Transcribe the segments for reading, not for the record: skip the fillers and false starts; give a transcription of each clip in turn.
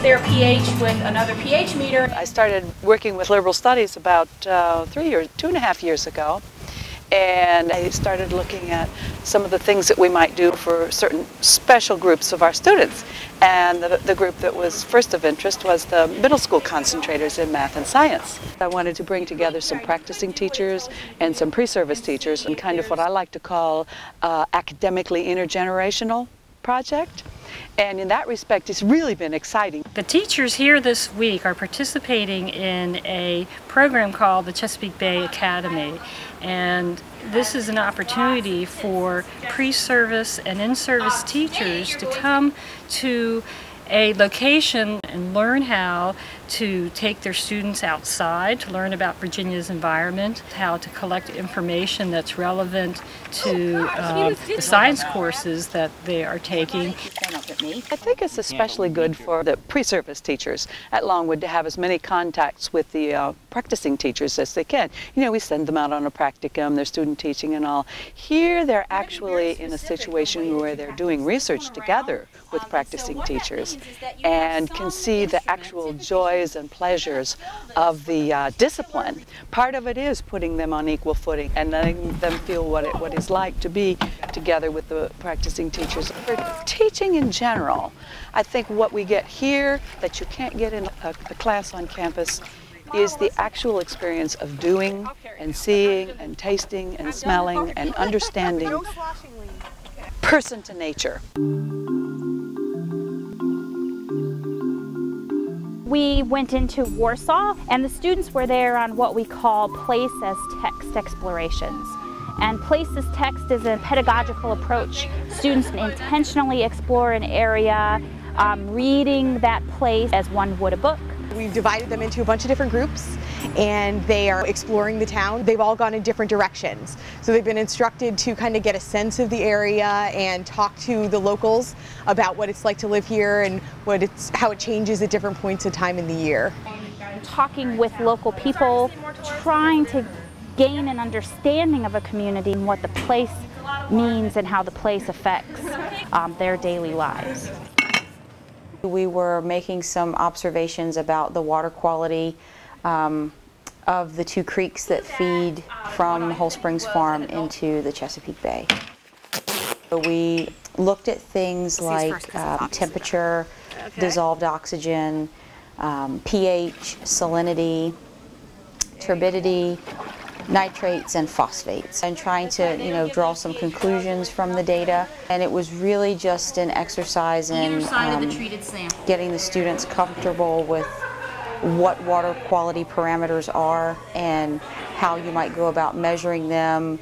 their pH with another pH meter. I started working with liberal studies about 2.5 years ago, and I started looking at some of the things that we might do for certain special groups of our students. And the group that was first of interest was the middle school concentrators in math and science. I wanted to bring together some practicing teachers and some pre-service teachers in kind of what I like to call academically intergenerational project. And in that respect, it's really been exciting. The teachers here this week are participating in a program called the Chesapeake Bay Academy. And this is an opportunity for pre-service and in-service teachers to come to a location and learn how to take their students outside, to learn about Virginia's environment, how to collect information that's relevant to the science courses that they are taking. I think it's especially good for the pre-service teachers at Longwood to have as many contacts with the practicing teachers as they can. You know, we send them out on a practicum, their student teaching and all. Here they're actually in a situation where they're doing research together with practicing teachers and can see the actual joys and pleasures of the discipline. Part of it is putting them on equal footing and letting them feel what it's like to be together with the practicing teachers. For teaching in general, I think what we get here that you can't get in a class on campus is the actual experience of doing and seeing and tasting and smelling and understanding person to nature. We went into Warsaw, and the students were there on what we call place as text explorations. And place as text is a pedagogical approach. Students intentionally explore an area, reading that place as one would a book. We've divided them into a bunch of different groups, and they are exploring the town. They've all gone in different directions. So they've been instructed to kind of get a sense of the area and talk to the locals about what it's like to live here and how it changes at different points of time in the year. Talking with local people, trying to gain an understanding of a community and what the place means and how the place affects their daily lives. We were making some observations about the water quality of the two creeks that feed from Whole Springs Farm into the Chesapeake Bay. We looked at things like temperature, dissolved oxygen, pH, salinity, turbidity, nitrates and phosphates, and trying to draw some conclusions from the data. And it was really just an exercise in getting the students comfortable with what water quality parameters are and how you might go about measuring them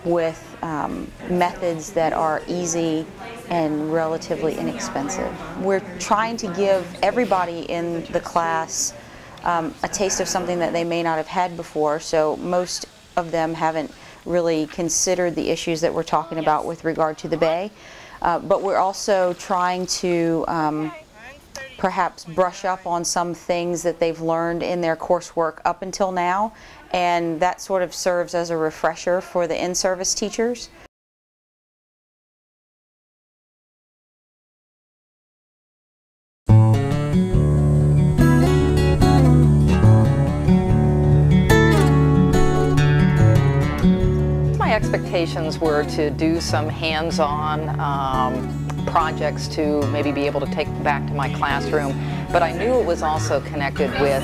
with methods that are easy and relatively inexpensive. We're trying to give everybody in the class a taste of something that they may not have had before, so most of them haven't really considered the issues that we're talking about with regard to the Bay. But we're also trying to perhaps brush up on some things that they've learned in their coursework up until now, and that sort of serves as a refresher for the in-service teachers. Expectations were to do some hands-on projects to maybe be able to take back to my classroom, but I knew it was also connected with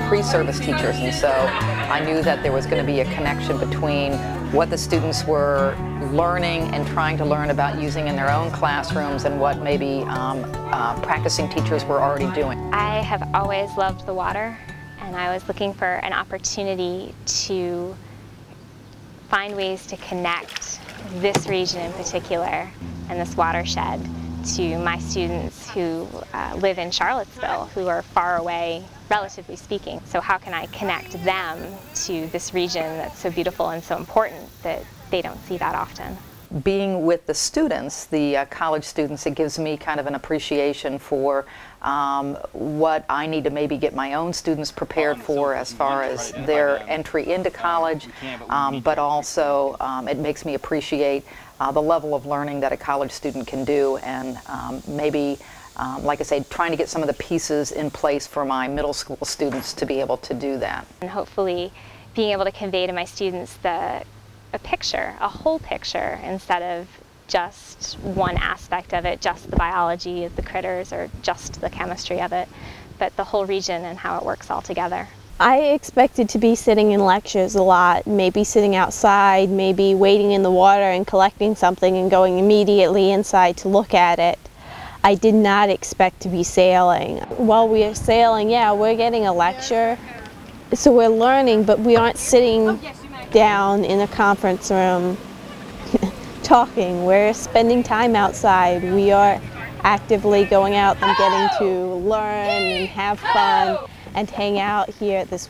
pre-service teachers, and so I knew that there was going to be a connection between what the students were learning and trying to learn about using in their own classrooms and what maybe practicing teachers were already doing. I have always loved the water, and I was looking for an opportunity to find ways to connect this region in particular and this watershed to my students who live in Charlottesville, who are far away, relatively speaking. So how can I connect them to this region that's so beautiful and so important that they don't see that often? Being with the students, the college students, it gives me kind of an appreciation for what I need to maybe get my own students prepared for as far as their entry into college, but also it makes me appreciate the level of learning that a college student can do, and maybe, like I say, trying to get some of the pieces in place for my middle school students to be able to do that. And hopefully being able to convey to my students a picture, a whole picture, instead of just one aspect of it, just the biology of the critters or just the chemistry of it, but the whole region and how it works all together. I expected to be sitting in lectures a lot, maybe sitting outside, maybe wading in the water and collecting something and going immediately inside to look at it. I did not expect to be sailing. While we are sailing, yeah, we're getting a lecture, so we're learning, but we aren't sitting down in a conference room talking. We're spending time outside. We are actively going out and getting to learn and have fun and hang out here at this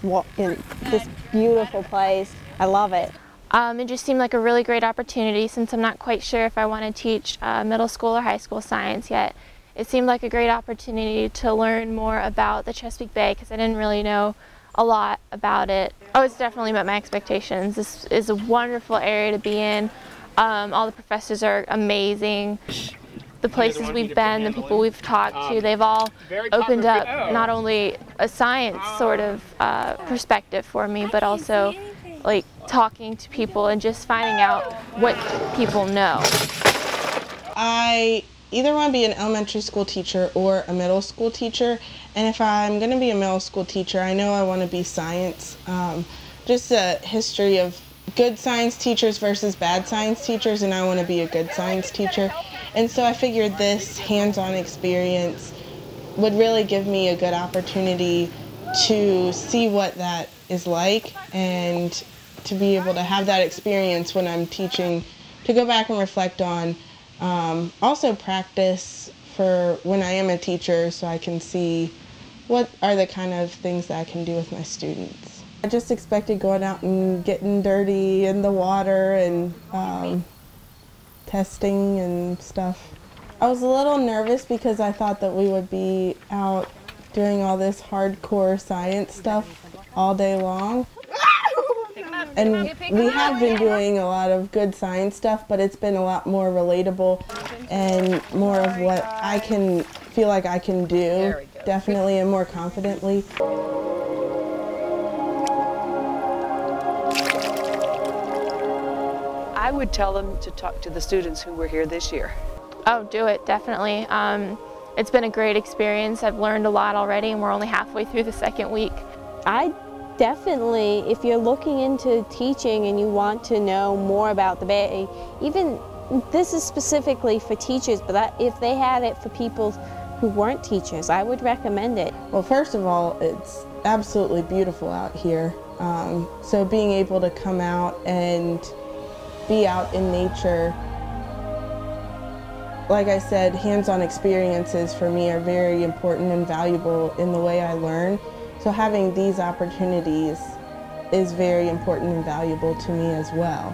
beautiful place. I love it. It just seemed like a really great opportunity, since I'm not quite sure if I want to teach middle school or high school science yet. It seemed like a great opportunity to learn more about the Chesapeake Bay, because I didn't really know a lot about it. Oh, it's definitely met my expectations. This is a wonderful area to be in. All the professors are amazing. The places we've been, the people we've talked to, they've all opened up not only a science sort of perspective for me, but also like talking to people and just finding out what people know. I either want to be an elementary school teacher or a middle school teacher, and if I'm going to be a middle school teacher, I know I want to be science. Just a history of good science teachers versus bad science teachers, and I want to be a good science teacher. And so I figured this hands-on experience would really give me a good opportunity to see what that is like, and to be able to have that experience when I'm teaching, to go back and reflect on. Also practice for when I am a teacher, so I can see what are the kind of things that I can do with my students. I just expected going out and getting dirty in the water and testing and stuff. I was a little nervous because I thought that we would be out doing all this hardcore science stuff all day long. And we have been doing a lot of good science stuff, but it's been a lot more relatable and more of what I can feel like I can do, definitely, and more confidently. I would tell them to talk to the students who were here this year. Oh, do it, definitely. It's been a great experience. I've learned a lot already, and we're only halfway through the second week. I definitely, if you're looking into teaching and you want to know more about the Bay, even this is specifically for teachers, but if they had it for people who weren't teachers, I would recommend it. Well, first of all, it's absolutely beautiful out here. So being able to come out and be out in nature, like I said, hands-on experiences for me are very important and valuable in the way I learn. So having these opportunities is very important and valuable to me as well.